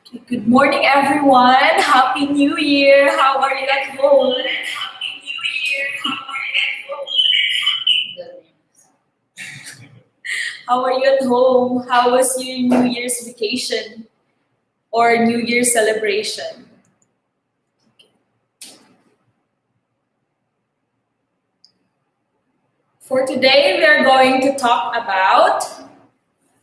Okay, good morning, everyone. Happy New Year. How are you at home? How are you at home? How was your New Year's vacation or New Year's celebration? For today, we are going to talk about,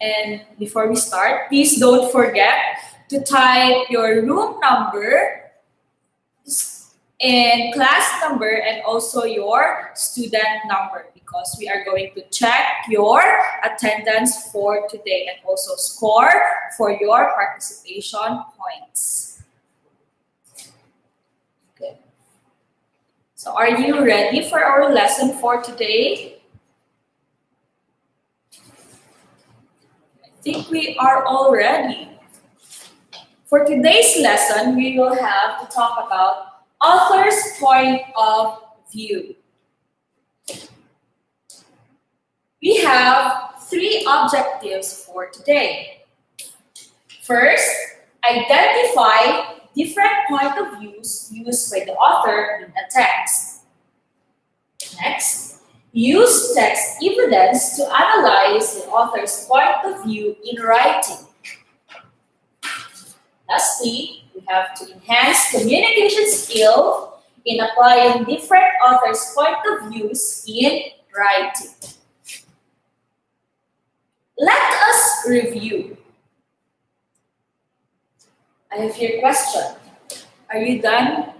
and before we start, please don't forget to type your room number and class number and also your student number because we are going to check your attendance for today and also score for your participation points. Okay. So are you ready for our lesson for today? I think we are all ready. For today's lesson, we will have to talk about author's point of view. We have three objectives for today. First, identify different point of views used by the author in a text. Next, use text evidence to analyze the author's point of view in writing. Lastly, we have to enhance communication skill in applying different authors' point of views in writing. Let us review. I have your question. Are you done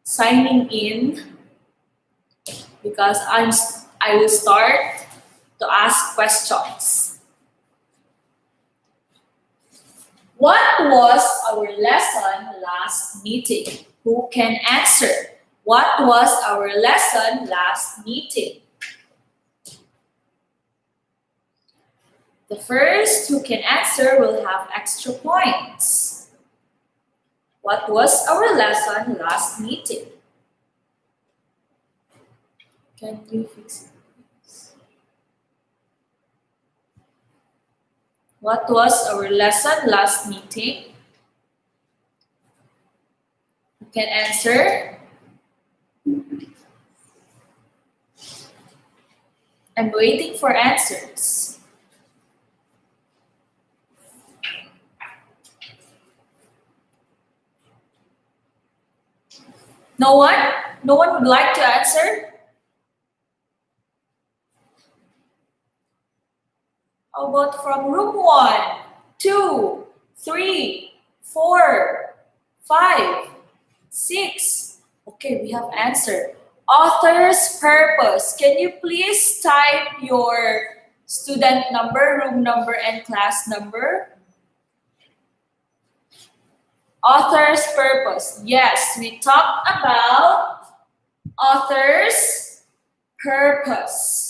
signing in? Because I will start to ask questions. What was our lesson last meeting? Who can answer? What was our lesson last meeting? The first who can answer will have extra points. What was our lesson last meeting? Can you fix it? What was our lesson last meeting? You can answer. I'm waiting for answers. No one? No one would like to answer? How about from room 1, 2, 3, 4, 5, 6? Okay, we have answer. Author's purpose. Can you please type your student number, room number, and class number? Author's purpose. Yes, we talked about author's purpose.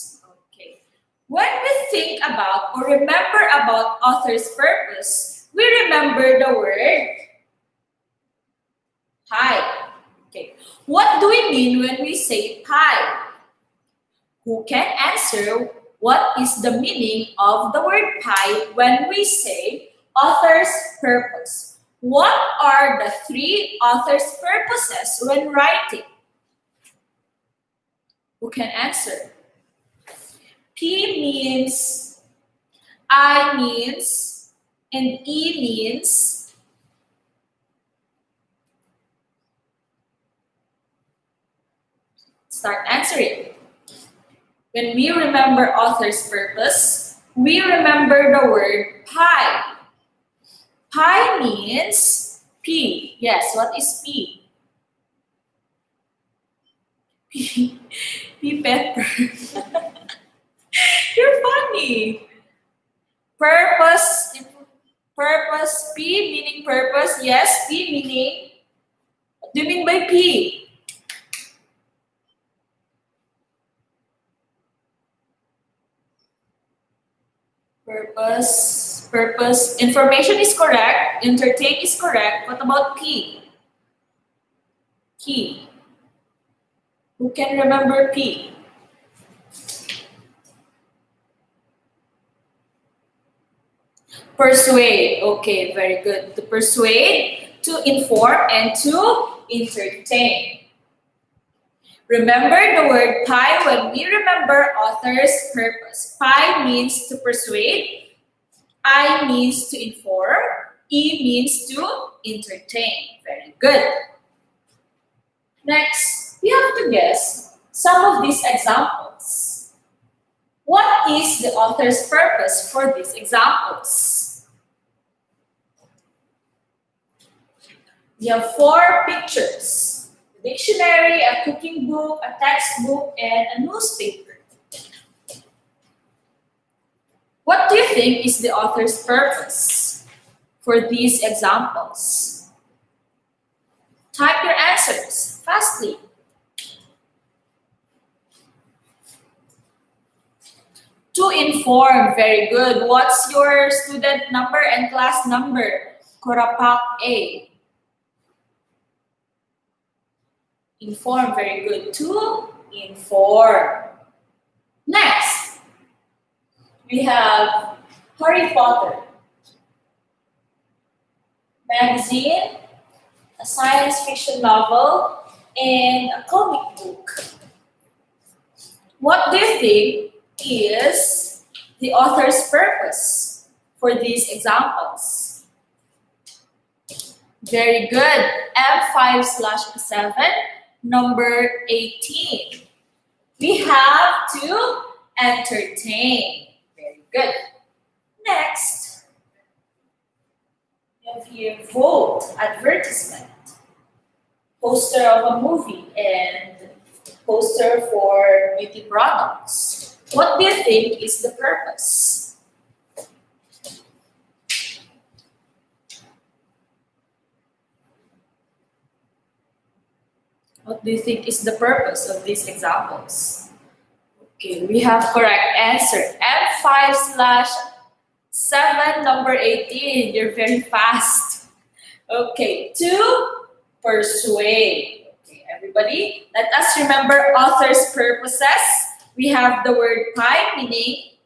When we think about or remember about author's purpose, we remember the word pie. Okay. What do we mean when we say pie? Who can answer what is the meaning of the word pie when we say author's purpose? What are the three author's purposes when writing? Who can answer? P means, I means, and E means. Start answering. When we remember author's purpose, we remember the word pie. Pie means P. Yes, what is P? P pepper. You're funny. Purpose, P meaning purpose. Yes, P meaning. What do you mean by P? Purpose. Information is correct. Entertain is correct. What about P? Key. Who can remember P? Persuade. Okay, very good. To persuade, to inform, and to entertain. Remember the word pie when we remember author's purpose. Pie means to persuade, I means to inform, E means to entertain. Very good. Next, we have to guess some of these examples. What is the author's purpose for these examples? We have 4 pictures: a dictionary, a cooking book, a textbook, and a newspaper. What do you think is the author's purpose for these examples? Type your answers fastly. To inform, very good. What's your student number and class number? Korapak A. Inform, very good. To inform. Next, we have Harry Potter magazine, a science fiction novel, and a comic book. What do you think is the author's purpose for these examples? Very good. M5/7, number 18. We have to entertain. Very good. Next, we have here vote, advertisement, poster of a movie, and poster for beauty products. What do you think is the purpose? What do you think is the purpose of these examples? Okay, we have correct answer. M5/7, number 18. You're very fast. Okay, to persuade. Okay, everybody, let us remember author's purposes. We have the word pie, meaning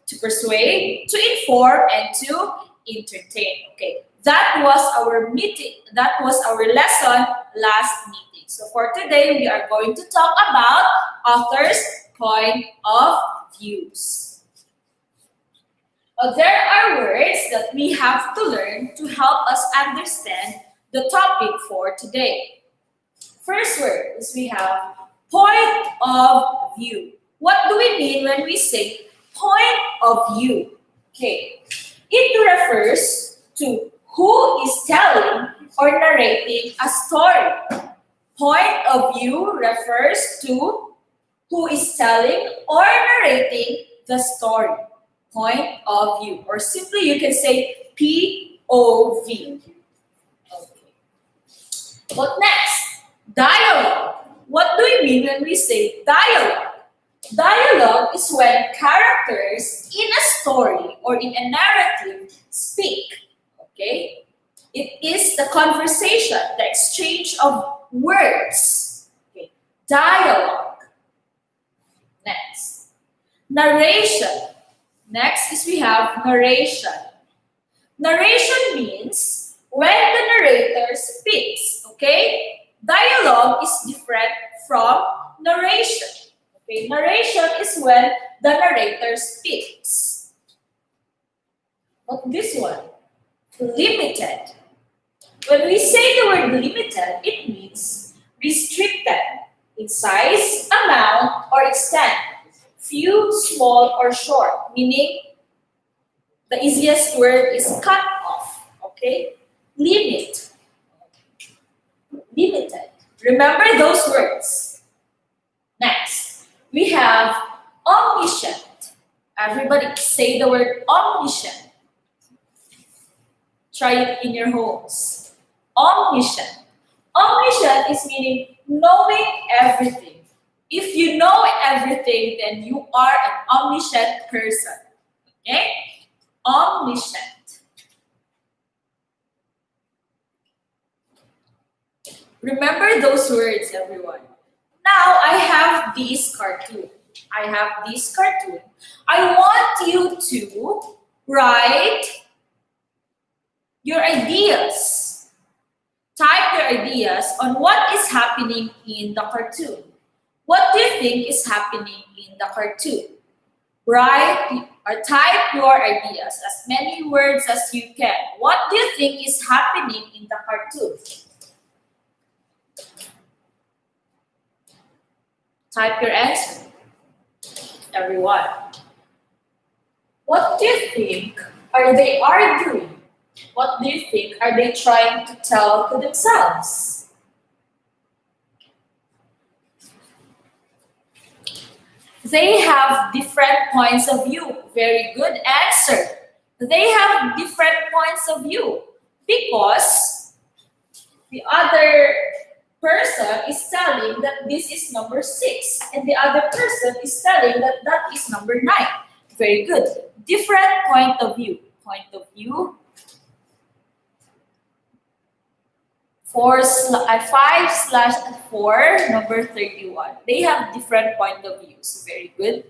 to persuade, to inform, and to entertain. Okay, that was our meeting. That was our lesson last meeting. So for today, we are going to talk about author's point of views. There are words that we have to learn to help us understand the topic for today. First word is we have point of view. What do we mean when we say point of view? Okay, it refers to who is telling or narrating a story. Point of view refers to who is telling or narrating the story. Point of view, or simply you can say POV. Okay. What next? Dialogue. What do we mean when we say dialogue? Dialogue is when characters in a story or in a narrative speak. Okay? It is the conversation, the exchange of words. Okay. Dialogue. Next. Narration. Next is we have narration. Narration means when the narrator speaks. Okay? Dialogue is different from narration. Okay? Narration is when the narrator speaks. But this one, limited. When we say the word limited, it means restricted in size, amount, or extent. Few, small, or short, meaning the easiest word is cut off. Okay? Limit. Limited. Remember those words. Next, we have omniscient. Everybody say the word omniscient. Try it in your homes. Omniscient. Omniscient is meaning knowing everything. If you know everything, then you are an omniscient person. Okay? Omniscient. Remember those words, everyone. Now, I have this cartoon. I want you to write your ideas. Type your ideas on what is happening in the cartoon. What do you think is happening in the cartoon? Write or type your ideas, as many words as you can. What do you think is happening in the cartoon? Type your answer, everyone. What do you think are they arguing? What do you think are they trying to tell to themselves? They have different points of view. Very good answer. They have different points of view because the other person is telling that this is number 6 and the other person is telling that that is number 9. Very good. Different point of view. Point of view. 5/4, number 31. They have different point of views. Very good.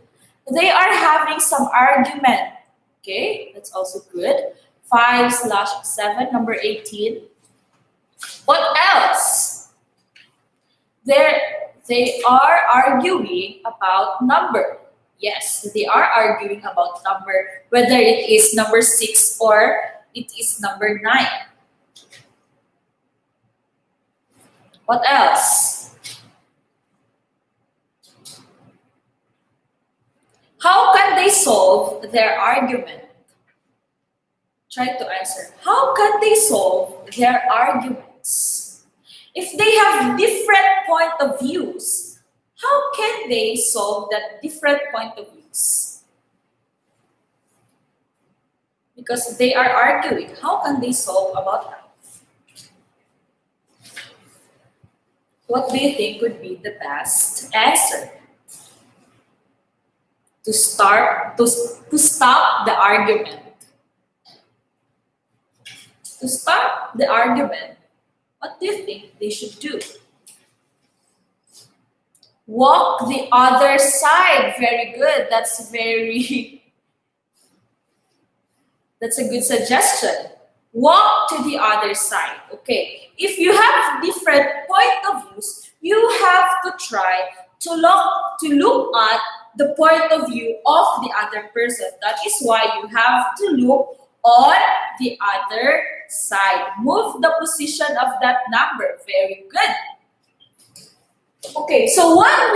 They are having some argument. Okay, that's also good. 5/7, number 18. What else? They are arguing about number. Yes, they are arguing about number, whether it is number 6 or it is number 9. What else? How can they solve their argument? Try to answer. How can they solve their arguments? If they have different point of views, how can they solve that different point of views? Because they are arguing. How can they solve about that? What do you think would be the best answer? To stop the argument. To stop the argument, what do you think they should do? Walk the other side. Very good. That's a good suggestion. Walk to the other side. Okay. If you have different point of views, you have to try to look at the point of view of the other person. That is why you have to look on the other side. Move the position of that number. Very good. Okay, so when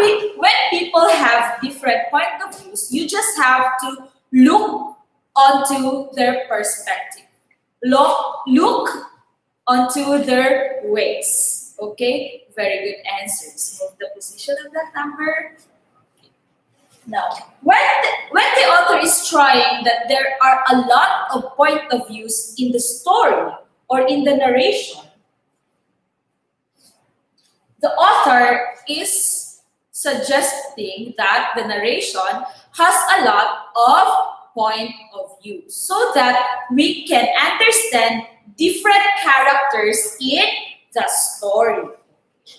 people have different point of views, you just have to look onto their perspective. Look onto their ways. Okay, very good answers. Move the position of that number. Now, when the author is trying that there are a lot of point of views in the story or in the narration, the author is suggesting that the narration has a lot of point of view so that we can understand different characters in the story.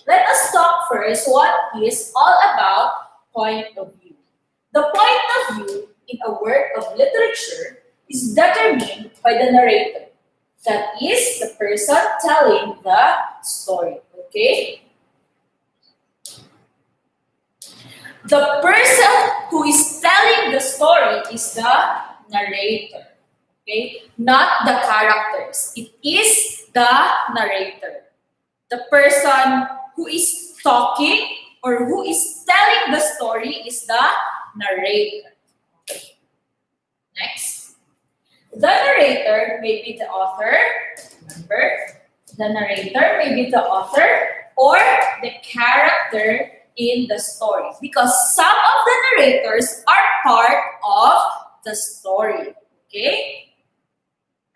Let us talk first what is all about point of view. The point of view in a work of literature is determined by the narrator. That is the person telling the story. Okay? The person who is telling the story is the narrator. Okay? Not the characters. It is the narrator. The person who is talking or who is telling the story is the narrator. Okay. Next. The narrator may be the author. Remember, the narrator may be the author or the character in the story, because some of the narrators are part of the story. Okay?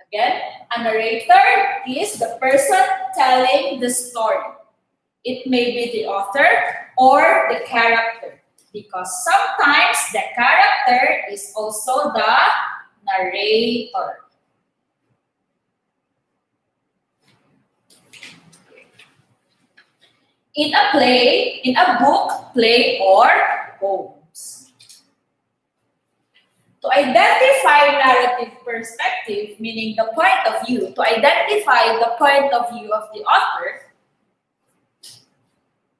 Again, a narrator is the person telling the story. It may be the author or the character, because sometimes the character is also the narrator. In a play, in a book, play, or poems. To identify narrative perspective, meaning the point of view, to identify the point of view of the author,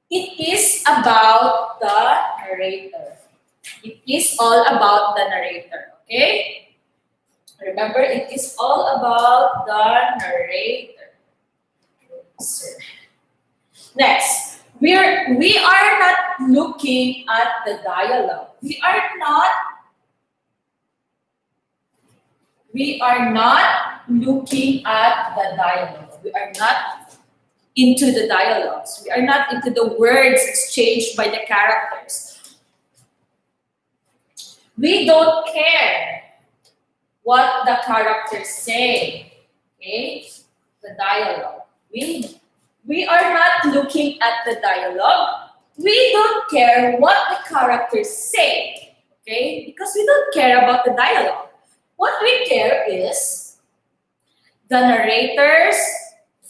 it is about the narrator. It is all about the narrator, okay? Remember, it is all about the narrator. Next, we are not looking at the dialogue. We are not looking at the dialogue. We are not into the dialogues. We are not into the words exchanged by the characters. We don't care what the characters say. Okay? The dialogue. We are not looking at the dialogue. We don't care what the characters say. Okay? Because we don't care about the dialogue. What we care is the narrator's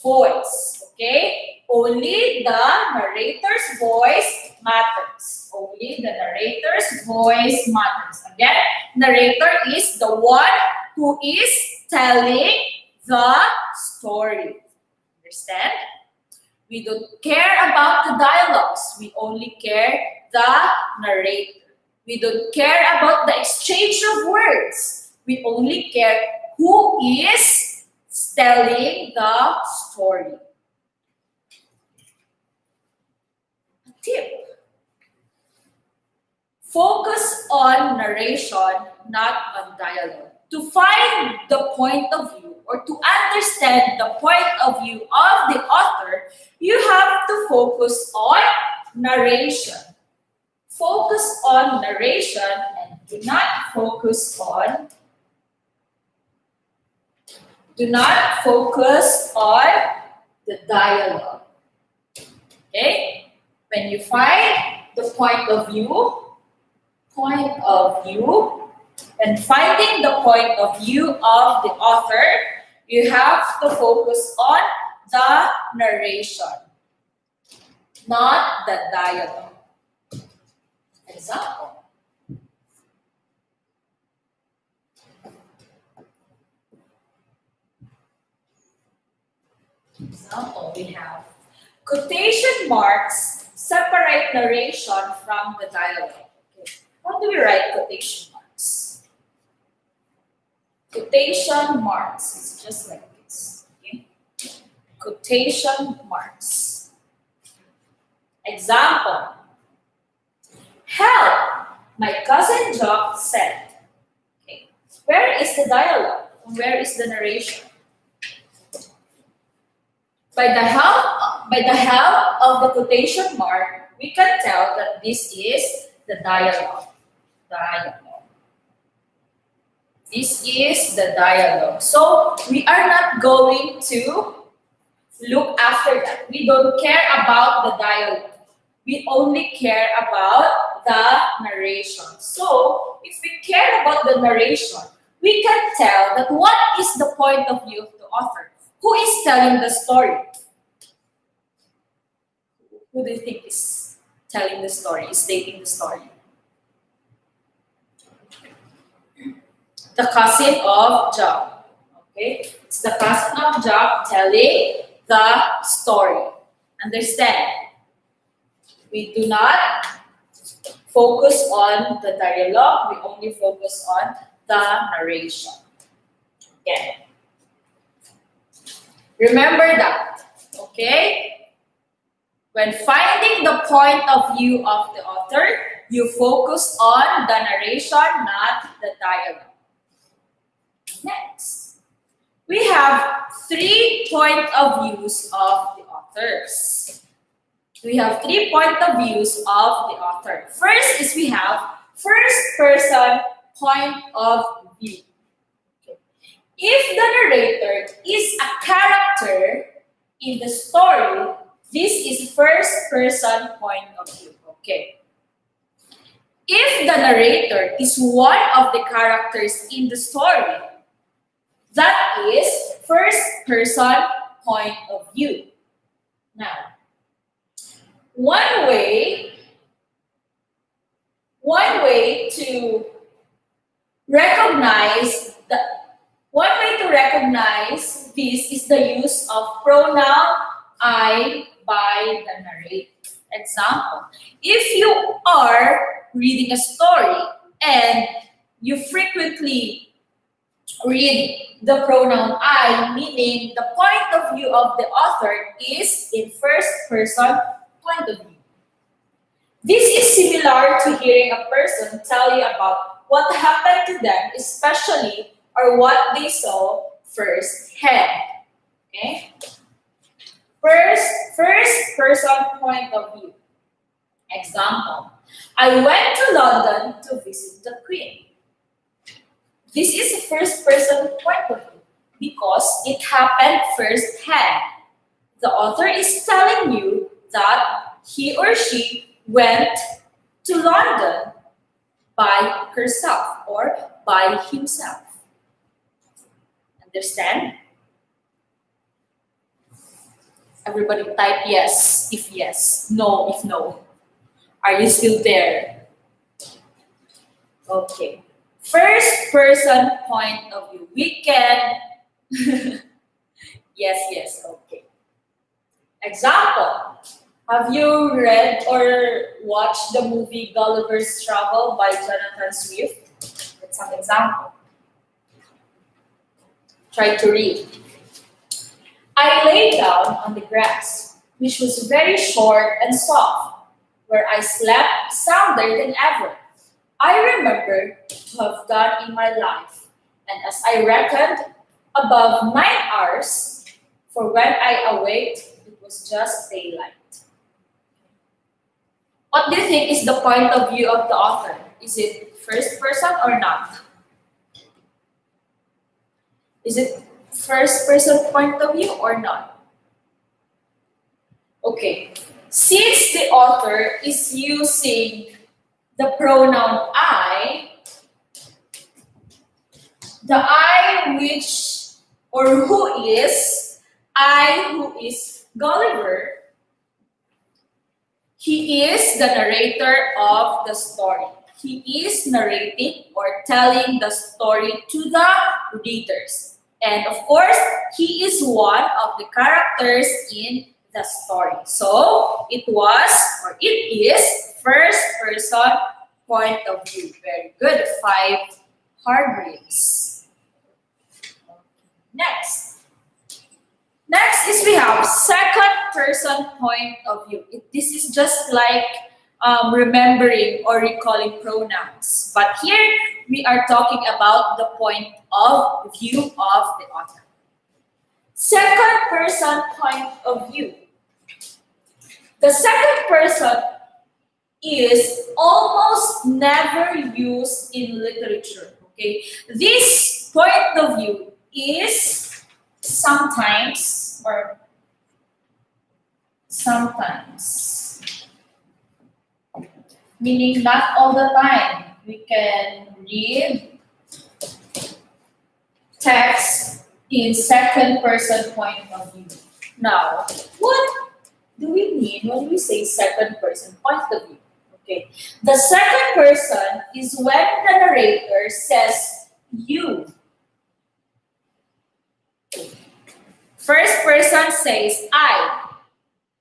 voice. Okay? Only the narrator's voice matters. Only the narrator's voice matters. Again, narrator is the one who is telling the story. Understand? We don't care about the dialogues. We only care the narrator. We don't care about the exchange of words. We only care who is telling the story. A tip. Focus on narration, not on dialogue. To find the point of view or to understand the point of view of the author, you have to focus on narration. Focus on narration and do not focus on the dialogue. Okay? When you find the point of view, and finding the point of view of the author, you have to focus on the narration, not the dialogue. Example. We have quotation marks separate narration from the dialogue. Okay. How do we write quotation marks? Quotation marks is just like this. Okay? Quotation marks. Example. Help, my cousin Jock said. Okay. Where is the dialogue? Where is the narration? By the help of the quotation mark, we can tell that this is the dialogue. This is the dialogue. So we are not going to look after that. We don't care about the dialogue. We only care about the narration. So if we care about the narration, we can tell that what is the point of view of the author. Who is telling the story? Who do you think is telling the story, is stating the story? The cousin of Job. Okay? It's the cousin of Job telling the story. Understand? We do not focus on the dialogue. We only focus on the narration. Again. Remember that. Okay? When finding the point of view of the author, you focus on the narration, not the dialogue. Next, we have 3 point of views of the authors. We have 3 point of views of the author. First is we have first person point of view. If the narrator is a character in the story, this is first person point of view. Okay. If the narrator is one of the characters in the story, that is first person point of view. Now, one way to Recognize the one way to recognize this is the use of pronoun I by the narrator. Example, if you are reading a story and you frequently read the pronoun I, meaning the point of view of the author is in first person point of view. This is similar to hearing a person tell you about what happened to them, especially or what they saw firsthand. Okay? First person point of view. Example, I went to London to visit the Queen. This is a first person point of view because it happened firsthand. The author is telling you that he or she went to London by herself or by himself. Understand? Everybody type yes if yes, no if no. Are you still there? Okay. First person point of view. We can. Yes, okay. Example. Have you read or watched the movie Gulliver's Travel by Jonathan Swift? That's an example. Try to read. I lay down on the grass, which was very short and soft, where I slept sounder than ever. I remember to have done in my life, and as I reckoned, above 9 hours, for when I awaked, it was just daylight. What do you think is the point of view of the author? Is it first person or not? Is it first person point of view or not? Okay, since the author is using the pronoun I, the I which or who is, I who is Gulliver, he is the narrator of the story. He is narrating or telling the story to the readers. And of course, he is one of the characters in the story. So, it was or it is first person point of view. Very good. 5 hard reads. Next is we have second person point of view. This is just like remembering or recalling pronouns. But here we are talking about the point of view of the author. Second person point of view. The second person is almost never used in literature. Okay, this point of view is sometimes, meaning not all the time. We can read text in second person point of view. Now, what do we mean when we say second person point of view? Okay, the second person is when the narrator says you. First person says I.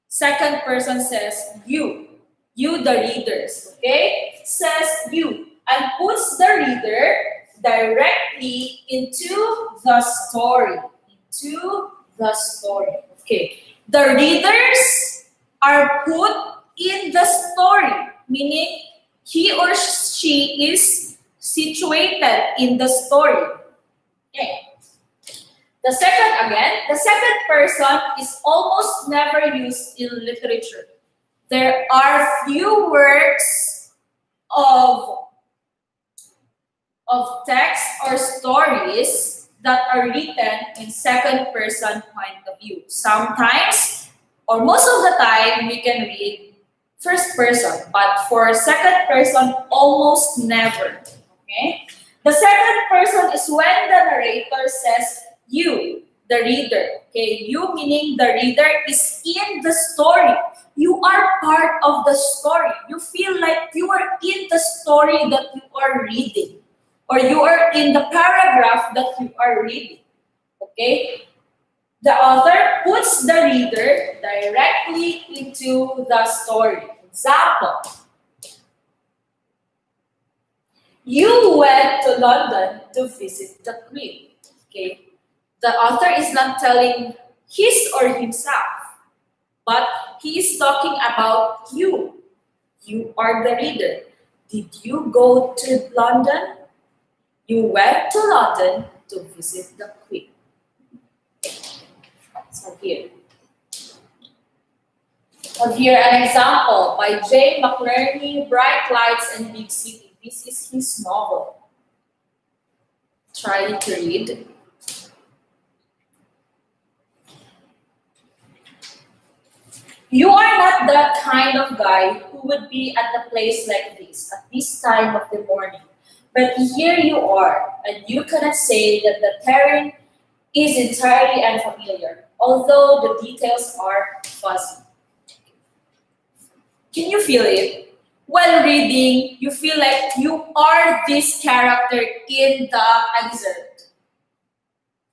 Second person says you. You, the readers, okay? Says you and puts the reader directly into the story. Okay. The readers are put in the story, meaning he or she is situated in the story. Okay. The second person is almost never used in literature. There are few works of text or stories that are written in second person point of view. Sometimes, or most of the time, we can read first person, but for second person, almost never. Okay? The second person is when the narrator says you, the reader. Okay, you meaning the reader is in the story. You are part of the story. You feel like you are in the story that you are reading. or you are in the paragraph that you are reading. Okay? The author puts the reader directly into the story. Example, you went to London to visit the Queen. Okay? The author is not telling his or himself, but he is talking about you. You are the reader. Did you go to London? You went to London to visit the Queen. So here. Here an example by J. McNerney, Bright Lights and Big City. This is his novel. Try to read. You are not that kind of guy who would be at a place like this at this time of the morning. But here you are, and you cannot say that the terrain is entirely unfamiliar, although the details are fuzzy. Can you feel it? While reading, you feel like you are this character in the excerpt.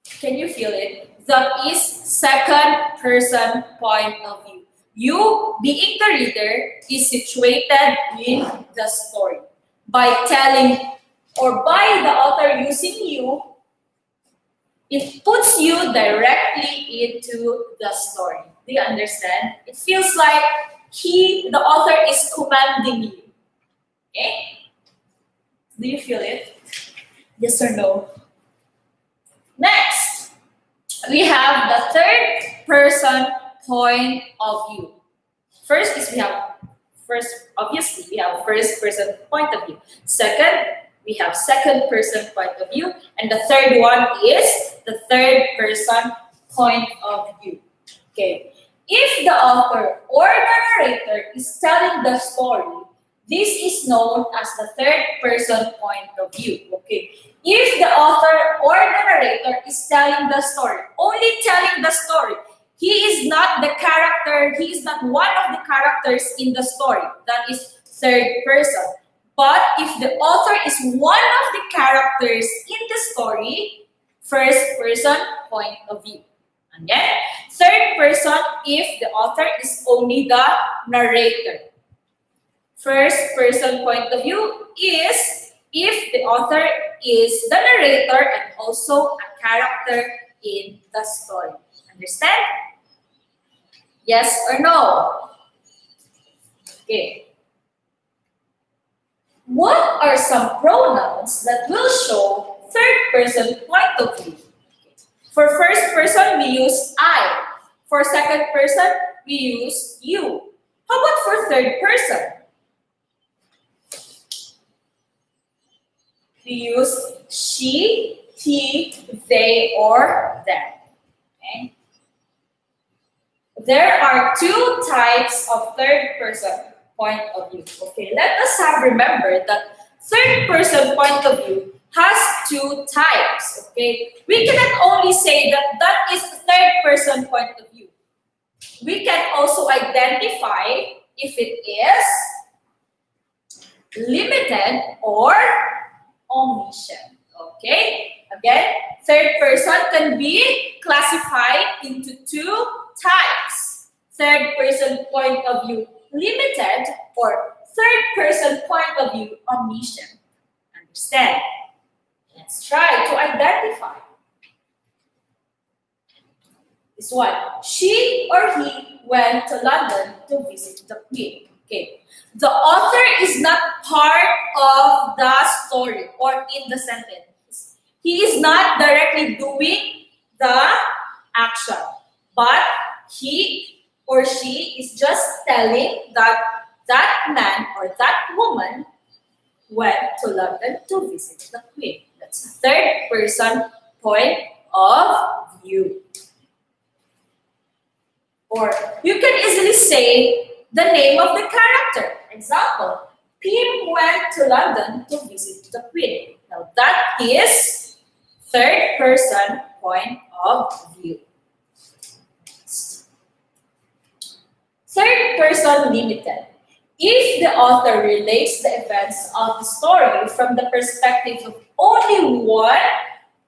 Can you feel it? That is second person point of view. You, being the reader, is situated in the story. By telling or by the author using you, it puts you directly into the story. Do you understand? It feels like the author is commanding you. Okay? Do you feel it? Yes or no? Next, we have the third person point of view. Obviously we have first person point of view. Second, we have second person point of view. And the third one is the third person point of view. Okay. If the author or the narrator is telling the story, this is known as the third person point of view. Okay. If the author or the narrator is telling the story, only telling the story, he is not the character, he is not one of the characters in the story. That is third person. But if the author is one of the characters in the story, first person point of view. And then third person if the author is only the narrator. First person point of view is if the author is the narrator and also a character in the story. Understand? Yes or no? Okay. What are some pronouns that will show third person point of view? For first person, we use I. For second person, we use you. How about for third person? We use she, he, they, or them. Okay? There are two types of third person point of view. Okay, let us have remembered that third person point of view has two types. Okay, we cannot only say that that is third person point of view. We can also identify if it is limited or omission. Okay, again, third person can be classified into two types. Third person point of view limited or third person point of view omission. Understand? Let's try to identify. This one. She or he went to London to visit the Queen. Okay. The author is not part of the story or in the sentence. He is not directly doing the action, but he or she is just telling that that man or that woman went to London to visit the Queen. That's a third person point of view. Or you can easily say the name of the character. Example, Pim went to London to visit the Queen. Now that is third person point of view. Third person limited. If the author relates the events of the story from the perspective of only one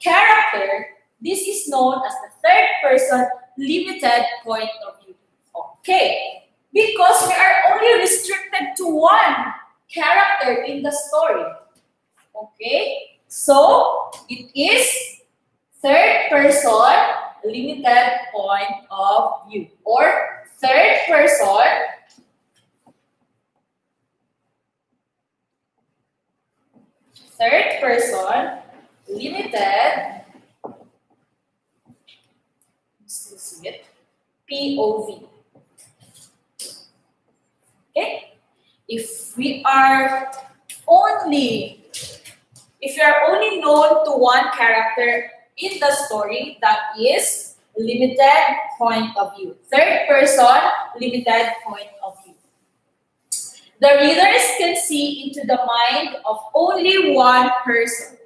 character, this is known as the third person limited point of view. Okay, because we are only restricted to one character in the story. Okay, so it is third person limited point of view, or third person limited, still see it, POV. Okay, if you are only known to one character in the story, that is limited point of view. Third person limited point of view. The readers can see into the mind of only one person.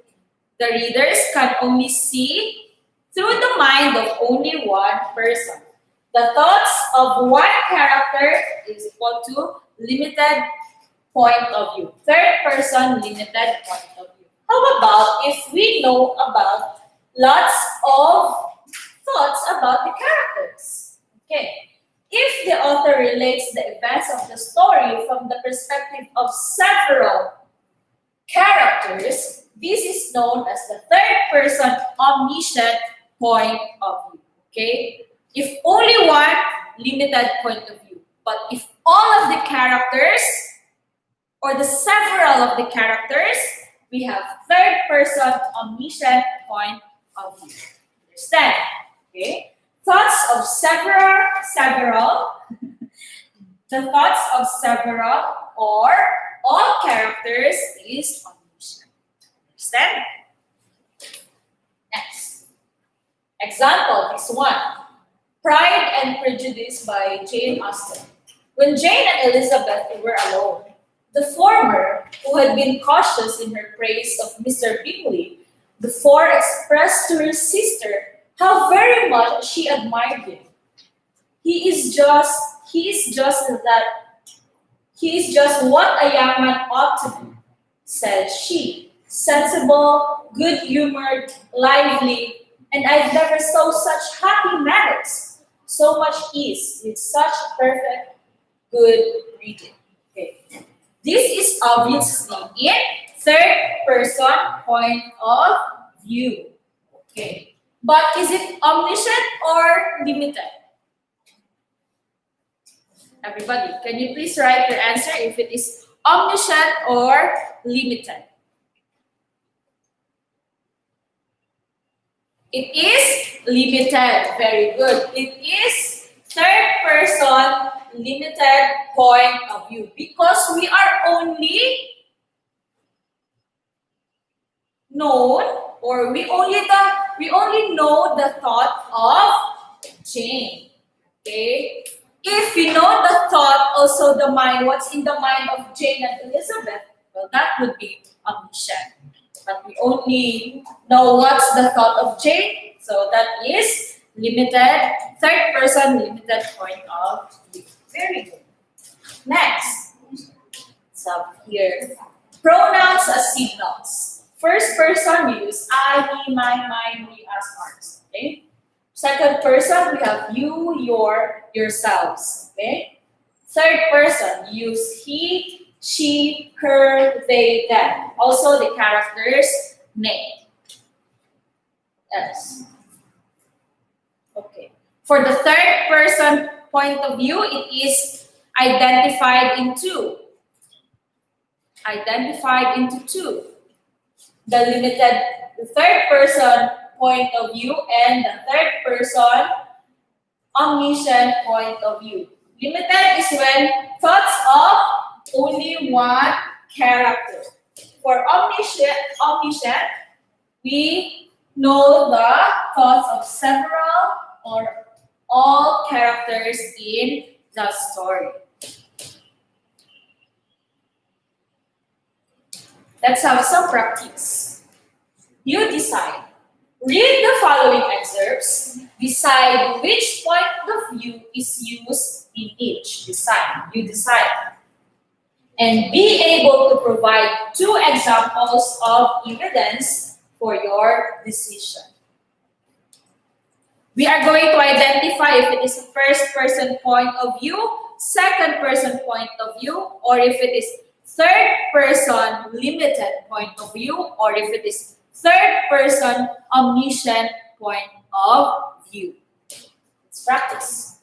The readers can only see through the mind of only one person. The thoughts of one character is equal to limited point of view. Third person limited point of view. How about if we know about lots of thoughts about the characters? Okay. If the author relates the events of the story from the perspective of several characters, this is known as the third person omniscient point of view. Okay? If only one, limited point of view. But if all of the characters or the several of the characters, we have third person omniscient point of view. Understand? Okay? Thoughts of several, the thoughts of several or all characters is omniscient. Understand? Next. Example, this one. Pride and Prejudice by Jane Austen. When Jane and Elizabeth were alone, the former, who had been cautious in her praise of Mr. Bingley, before expressed to her sister how very much she admired him. He is just what a young man ought to be, said she. Sensible, good-humored, lively, and I've never saw such happy manners, so much ease, with such perfect good breeding. Okay. This is obviously in third person point of view. Okay. But is it omniscient or limited? Everybody, can you please write your answer if it is omniscient or limited? It is limited. Very good. It is third person limited point of view because we are only known, or we only know the thought of Jane. Okay? If we know the thought, also the mind, what's in the mind of Jane and Elizabeth, well, that would be omniscient. But we only know what's the thought of Jane, so that is limited, third person limited point of view. Very good. Next, so here, pronouns as signals. First person, we use I, me, my, mine, we, us, ours. Okay. Second person, we have you, your, yourselves. Okay. Third person, use he, she, her, they, them. Also the character's name. Yes. Okay. For the third person point of view, it is identified into. Identified into two. The third person point of view and the third person omniscient point of view. Limited is when thoughts of only one character. For omniscient, we know the thoughts of several or all characters in the story. Let's have some practice. You decide. Read the following excerpts. Decide which point of view is used in each. Decide. You decide. and be able to provide two examples of evidence for your decision. We are going to identify if it is a first person point of view, second person point of view, or if it is third person limited point of view, or if it is third person omniscient point of view. Let's practice.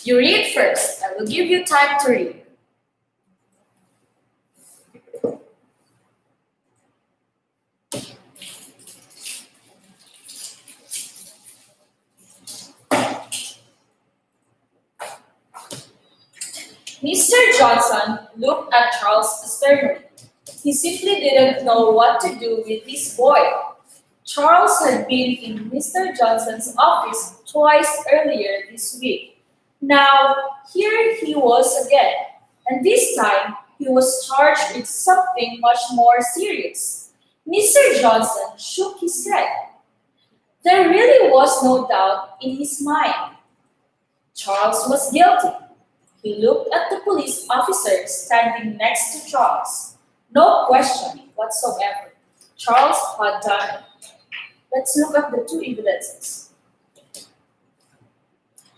You read first. I will give you time to read. Mr. Johnson looked at Charles sternly. He simply didn't know what to do with this boy. Charles had been in Mr. Johnson's office twice earlier this week. Now, here he was again, and this time he was charged with something much more serious. Mr. Johnson shook his head. There really was no doubt in his mind. Charles was guilty. He looked at the police officer standing next to Charles. No questioning whatsoever. Charles had done it. Let's look at the two evidences.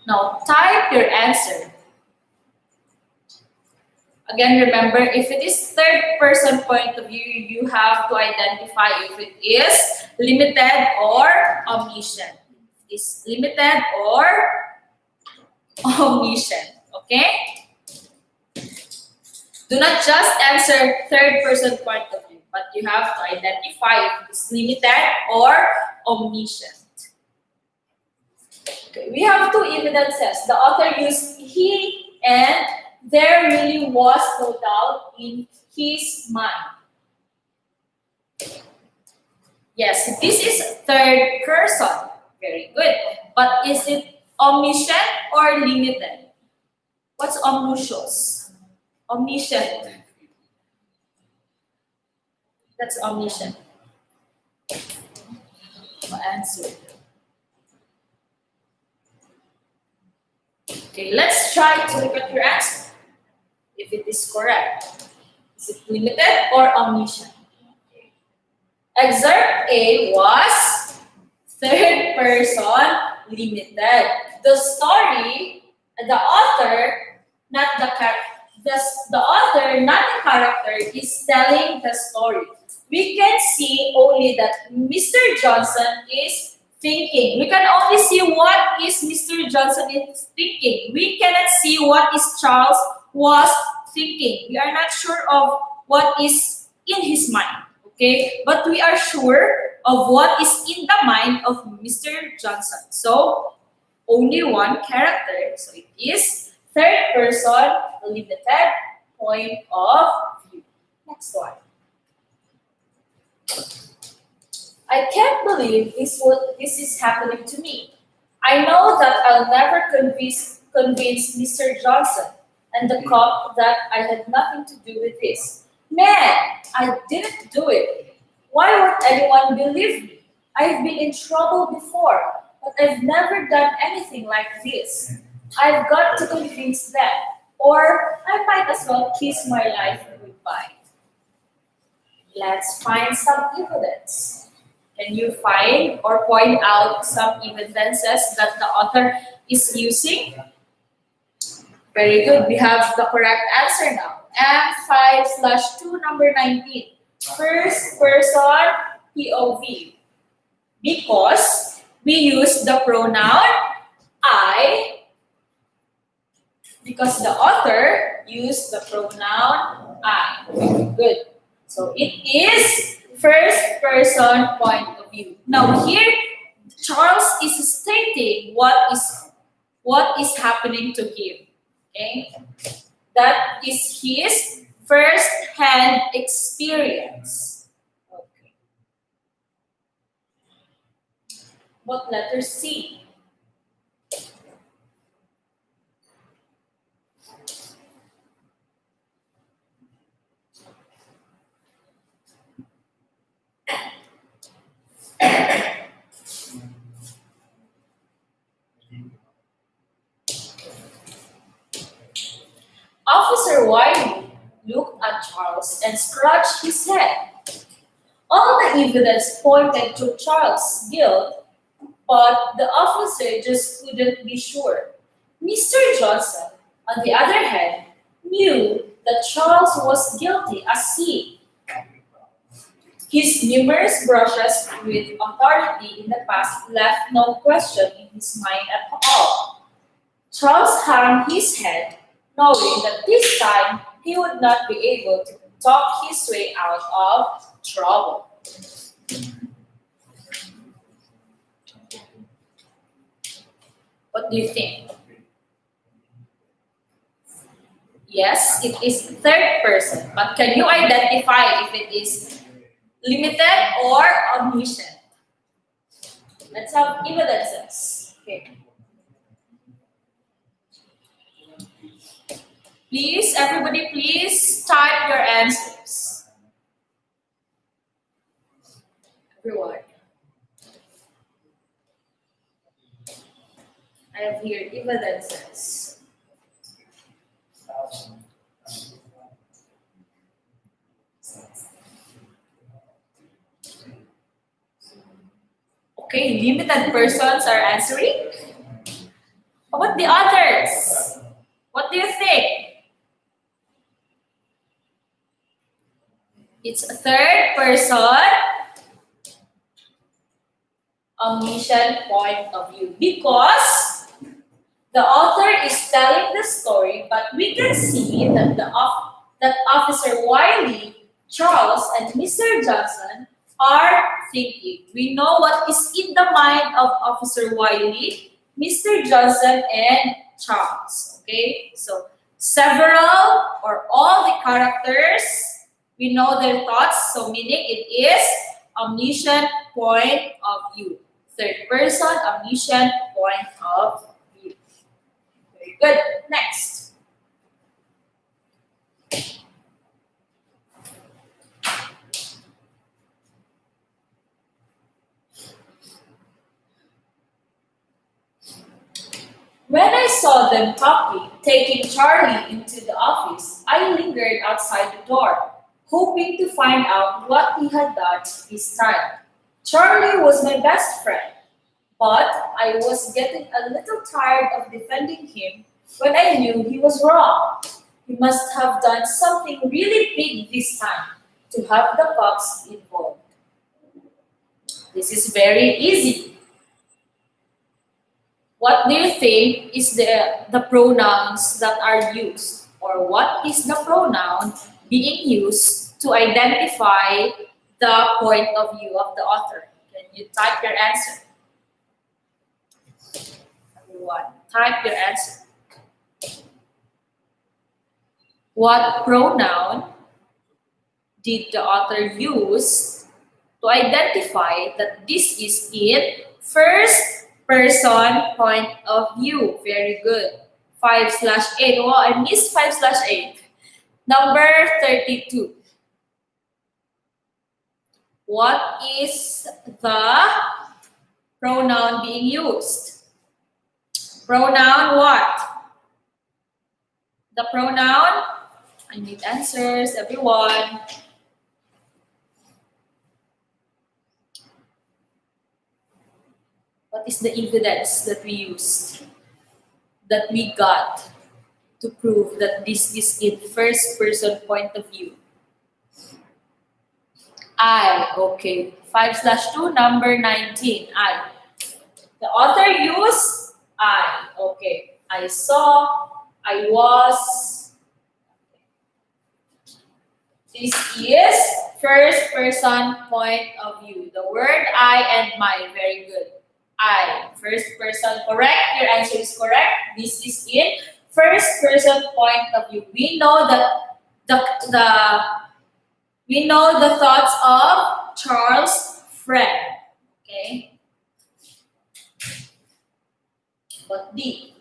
Now, type your answer. Again, remember, if it is third person point of view, you have to identify if it is limited or omniscient. Is limited or omniscient. Okay? Do not just answer third person point of view, but you have to identify if it is limited or omniscient. Okay, we have two evidences. The author used he and there really was no doubt in his mind. Yes, this is third person. Very good. But is it omniscient or limited? What's omniscious? Omniscient. That's omniscient. Answer. Okay, let's try to look at your answer. If it is correct. Is it limited or omniscient? Excerpt A was third person limited. The story, the author, not the character, the author, not the character, is telling the story. We can see only that Mr. Johnson is thinking. We can only see what is Mr. Johnson is thinking. We cannot see what is Charles was thinking. We are not sure of what is in his mind. Okay, but we are sure of what is in the mind of Mr. Johnson. So, only one character. So, it is third person limited point of view. Next one. I can't believe this is happening to me. I know that I'll never convince Mr. Johnson and the cop that I had nothing to do with this. Man, I didn't do it. Why would anyone believe me? I've been in trouble before, but I've never done anything like this. I've got to convince them, or I might as well kiss my life goodbye. Let's find some evidence. Can you find or point out some evidences that the author is using? Very good. We have the correct answer now. M5/2 number 19. First person POV. Because we use the pronoun I. Because the author used the pronoun I. Good. So it is first person point of view. Now here, Charles is stating what is happening to him. Okay? That is his first-hand experience. Okay. What letter C? Officer Wiley looked at Charles and scratched his head. All the evidence pointed to Charles' guilt, but the officer just couldn't be sure. Mr. Johnson, on the other hand, knew that Charles was guilty as he. His numerous brushes with authority in the past left no question in his mind at all. Charles hung his head, knowing that this time he would not be able to talk his way out of trouble. What do you think? Yes, it is third person, but can you identify if it is limited or omniscient? Let's have evidences. Okay. Please, everybody, please type your answers. Everyone. I have here evidences. Okay, limited persons are answering. How about the others? What do you think? It's a third person omniscient point of view because the author is telling the story, but we can see that that Officer Wiley, Charles, and Mr. Johnson are thinking. We know what is in the mind of Officer Wiley, Mr. Johnson, and Charles. Okay, so several or all the characters, we know their thoughts, so meaning it is omniscient point of view. Third person, omniscient point of view. Very good. Next. When I saw them talking, taking Charlie into the office, I lingered outside the door, hoping to find out what he had done this time. Charlie was my best friend, but I was getting a little tired of defending him when I knew he was wrong. He must have done something really big this time to have the cops involved. This is very easy. What do you think is the pronouns that are used? Or what is the pronoun being used to identify the point of view of the author? Can you type your answer? Everyone, type your answer. What pronoun did the author use to identify that this is in first person point of view? Very good. 5/8. Oh, I missed 5/8. Number 32. What is the pronoun being used? Pronoun what? The pronoun? I need answers, everyone. What is the evidence that we used, that we got to prove that this is in first person point of view? I, okay. 5/2, number 19, I. The author used I, okay. I saw, I was. This is first person point of view. The word I and my, very good. I, first person, correct. Your answer is correct. This is in first person point of view. We know that we know the thoughts of Charles' friend. Okay. But D,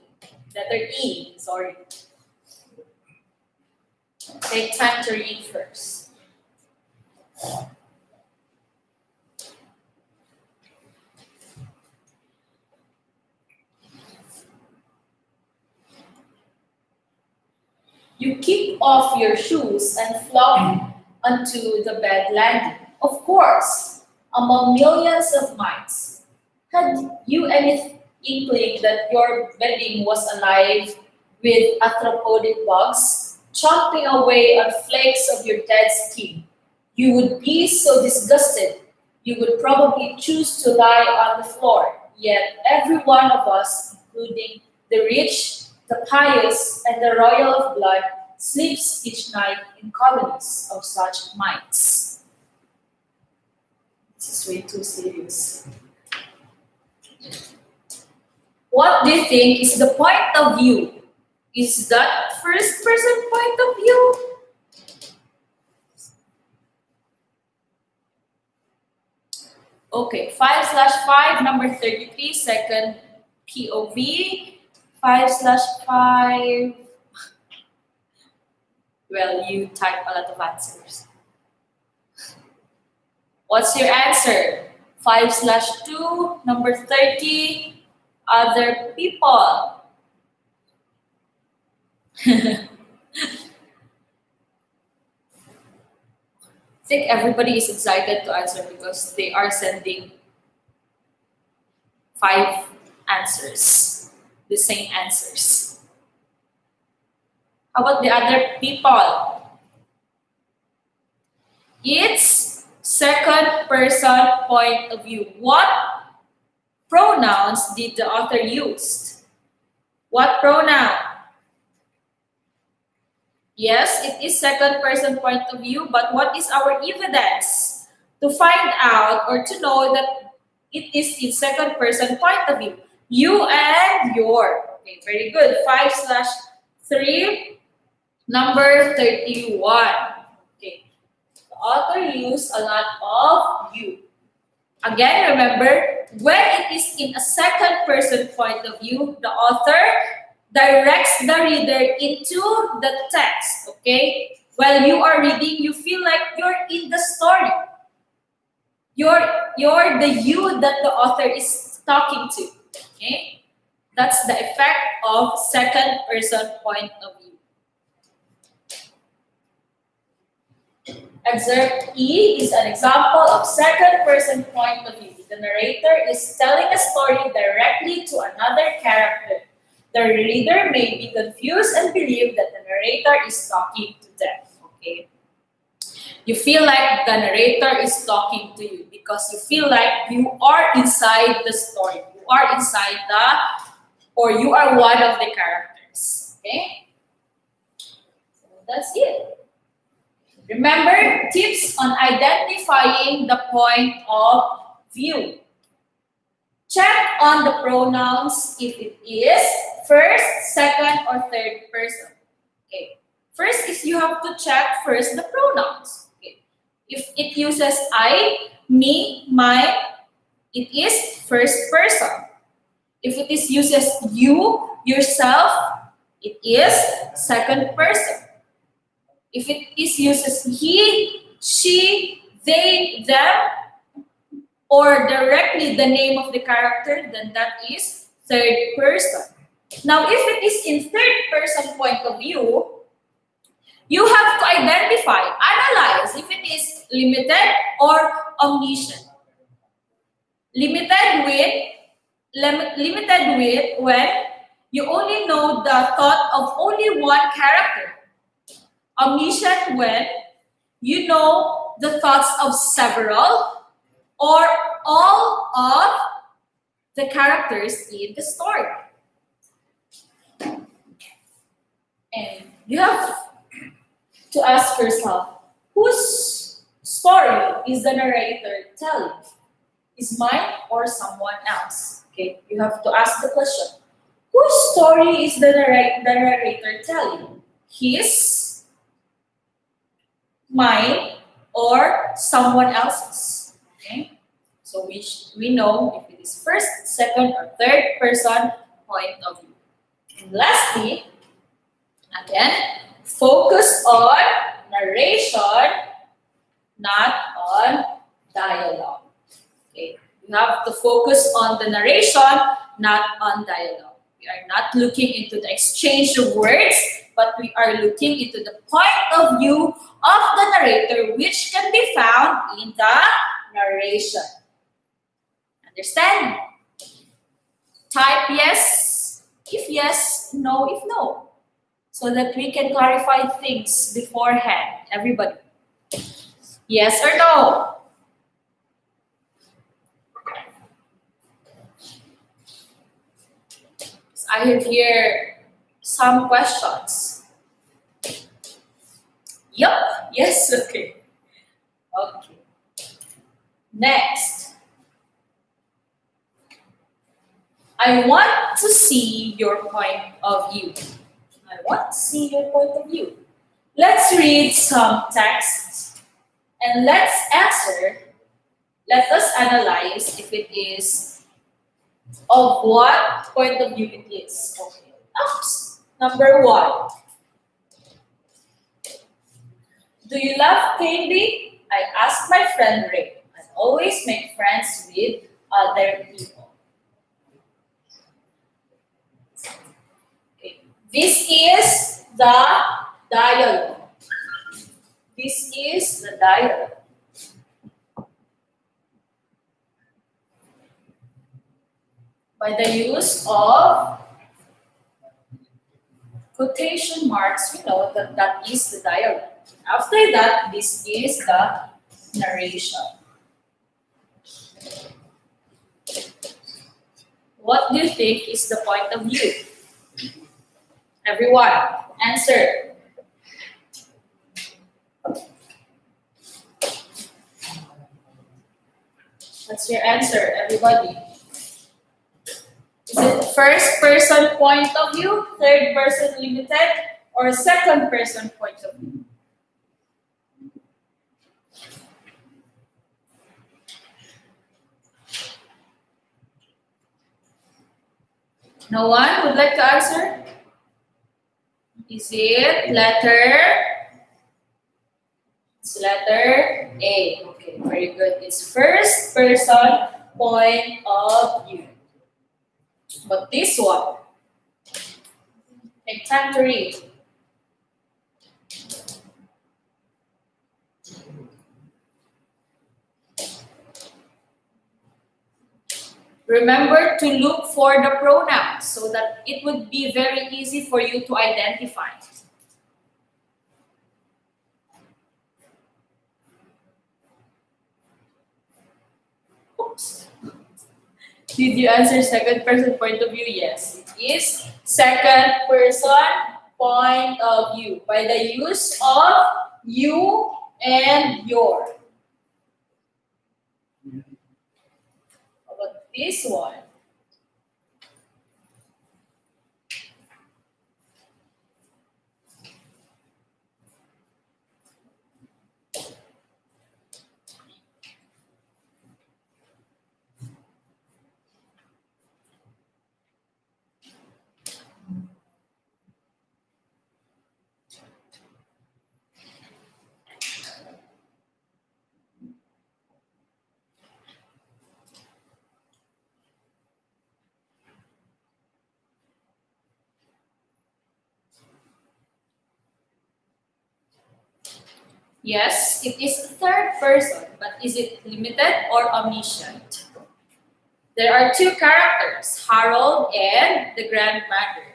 letter E, sorry. Take time to read first. You kick off your shoes and flop onto the bed landing. Of course, among millions of minds, had you any inkling that your bedding was alive with arthropodic bugs chomping away on flakes of your dead skin? You would be so disgusted, you would probably choose to lie on the floor. Yet every one of us, including the rich, the pious, and the royal of blood, sleeps each night in colonies of such minds. This is way too serious. What do you think is the point of view? Is that first person point of view? Okay, 5/5, number 33, second POV. 5/5. Well, you type a lot of answers. What's your answer? 5/2, number 30, other people. I think everybody is excited to answer because they are sending 5 answers, the same answers. How about the other people? It's second person point of view. What pronouns did the author use? What pronoun? Yes, it is second person point of view, but what is our evidence to find out or to know that it is in second person point of view? You and your. Okay, very good. 5/3, number 31. Okay. The author used a lot of you. Again, remember, when it is in a second person point of view, the author directs the reader into the text, okay? While you are reading, you feel like you're in the story. You're the you that the author is talking to, okay? That's the effect of second person point of view. Excerpt E is an example of second person point of view. The narrator is telling a story directly to another character. The reader may be confused and believe that the narrator is talking to them. Okay? You feel like the narrator is talking to you because you feel like you are inside the story. You are inside or you are one of the characters. Okay? So that's it. Remember, tips on identifying the point of view. Check on the pronouns if it is first, second, or third person. Okay. First is you have to check first the pronouns. Okay. If it uses I, me, mine, it is first person. If it is uses you, yourself, it is second person. If it is uses he, she, they, them, or directly the name of the character, then that is third person. Now, if it is in third person point of view, you have to identify, analyze if it is limited or omniscient. Limited with when you only know the thought of only one character. Omniscient when you know the thoughts of several or all of the characters in the story. And you have to ask yourself, whose story is the narrator telling? Is mine or someone else? Okay, you have to ask the question. Whose story is the narrator telling? His, mine, or someone else's? Okay, so we know if it is first, second, or third person point of view. And lastly, again, focus on narration, not on dialogue. Okay, you have to focus on the narration, not on dialogue. We are not looking into the exchange of words, but we are looking into the point of view of the narrator, which can be found in the narration. Understand? Type yes if yes, no if no, so that we can clarify things beforehand. Everybody. Yes or no? I have here some questions. Yup. Yes. Okay. Okay. Next. I want to see your point of view. I want to see your point of view. Let's read some text and let's answer. Let us analyze if it is of what point of view it is. Okay. Oops. Number 1. Do you love candy? I asked my friend Ray. I always make friends with other people. Okay. This is the dialogue. This is the dialogue. By the use of quotation marks, we know that that is the dialogue. After that, this is the narration. What do you think is the point of view? Everyone, answer. What's your answer, everybody? Is it first person point of view, third person limited, or second person point of view? No one would like to answer? Is it letter? It's letter A. Okay, very good. It's first person point of view. But this one, take time to read. Remember to look for the pronouns so that it would be very easy for you to identify. Oops. Did you answer second person point of view? Yes, it is second person point of view by the use of you and your. How about this one? Yes, it is third person, but is it limited or omniscient? There are two characters, Harold and the grandmother.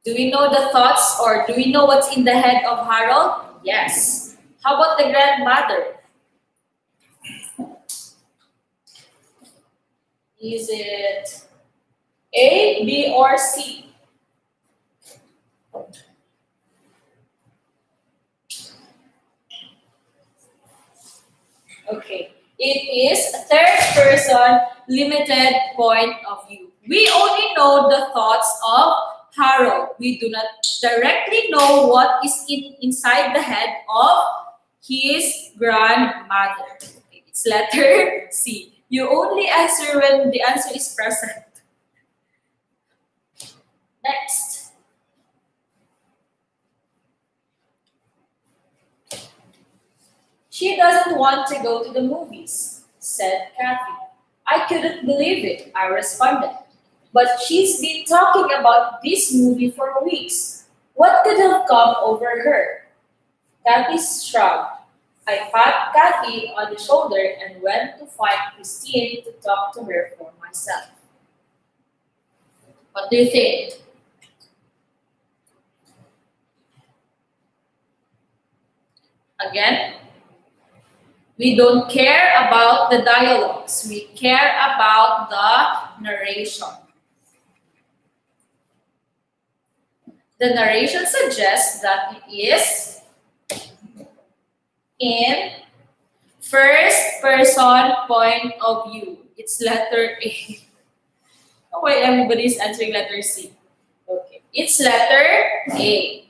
Do we know the thoughts or do we know what's in the head of Harold? Yes. How about the grandmother? Is it A, B, or C? Okay, it is third person limited point of view. We only know the thoughts of Harold. We do not directly know what is inside the head of his grandmother. Okay, it's letter C. You only answer when the answer is present. Next. She doesn't want to go to the movies. said Kathy. I couldn't believe it, I responded. But she's been talking about this movie for weeks. What could have come over her? Kathy shrugged. I pat Kathy on the shoulder and went to find Christine to talk to her for myself. What do you think? Again, we don't care about the dialogues. We care about the narration. The narration suggests that it is in first person point of view. It's letter A. Oh, wait, everybody's answering letter C. Okay, it's letter A.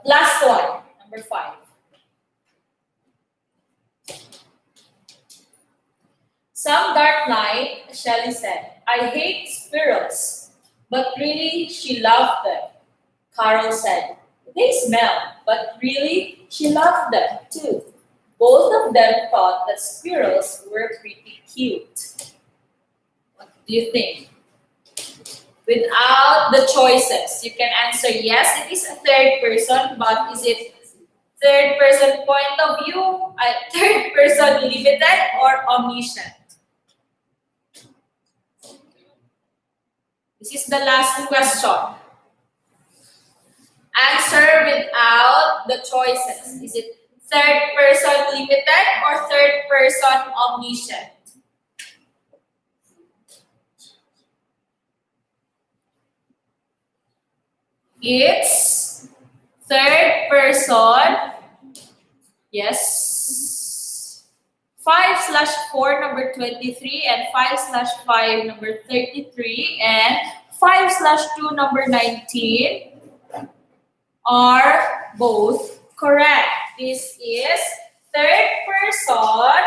Last one, number 5. Some dark night, Shelley said, I hate squirrels, but really she loved them. Carol said, they smell, but really she loved them too. Both of them thought that squirrels were pretty cute. What do you think? Without the choices, you can answer yes, it is a third person, but is it third person point of view, third person limited, or omniscient? This is the last question. Answer without the choices. Is it third person limited or third person omniscient? It's third person. Yes. 5/4 number 23 and 5/5 number 33 and 5/2 number 19 are both correct. This is third person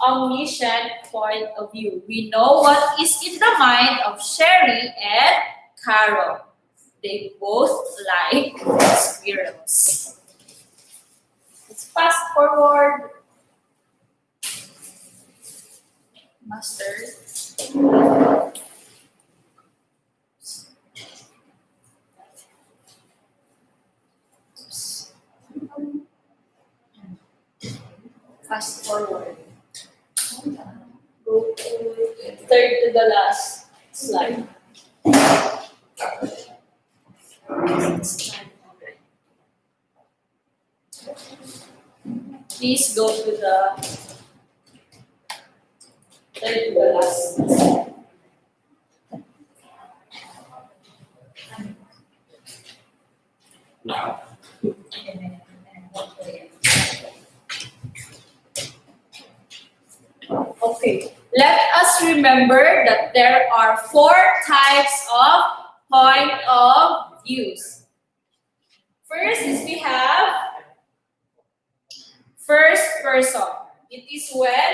omniscient point of view. We know what is in the mind of Sherry and Carol. They both like squirrels. Let's fast forward. Master. Fast forward. Go to third to the last slide. Please go to the third to the last slide. Okay, let us remember that there are 4 types of point of views. First is we have first person. It is when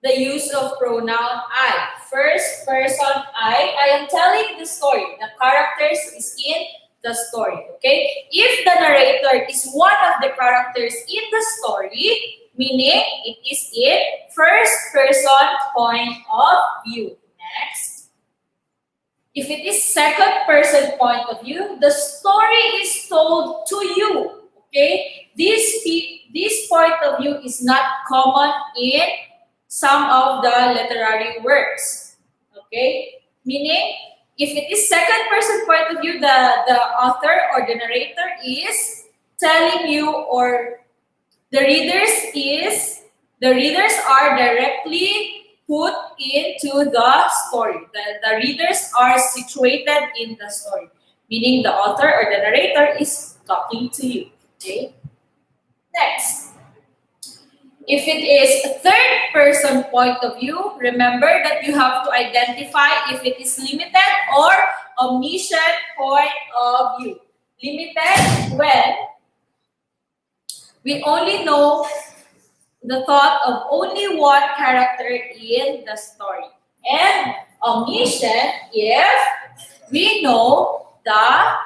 the use of pronoun I. First person I am telling the story. The characters is in the story. Okay? If the narrator is one of the characters in the story, meaning it is in first person point of view. Next. If it is second person point of view, the story is told to you. Okay? This point of view is not common in some of the literary works. Okay? Meaning, if it is second person point of view, the author or the narrator is telling you, or the readers are directly put into the story. The readers are situated in the story. Meaning the author or the narrator is talking to you. Okay? Next. If it is third person point of view, remember that you have to identify if it is limited or omniscient point of view. Limited when we only know the thought of only one character in the story. And omniscient if we know the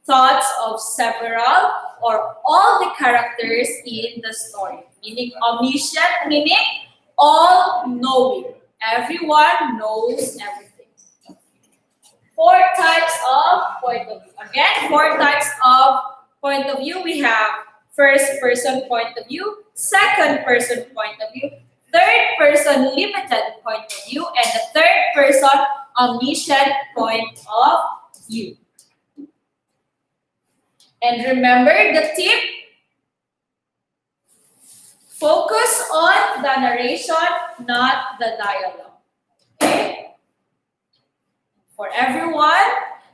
thoughts of several or all the characters in the story. Meaning omniscient, meaning all-knowing. Everyone knows everything. 4 types of point of view. Again, 4 types of point of view. We have first person point of view, second person point of view, third person limited point of view, and the third person omniscient point of view. And remember the tip, focus on the narration, not the dialogue. Okay? For everyone,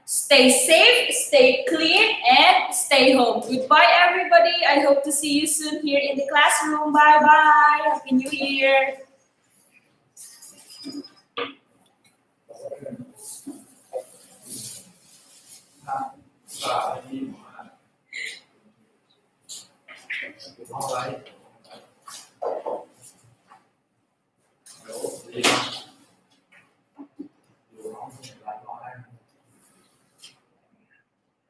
stay safe, stay clean, and stay home. Goodbye, everybody. I hope to see you soon here in the classroom. Bye-bye. Happy New Year. All right.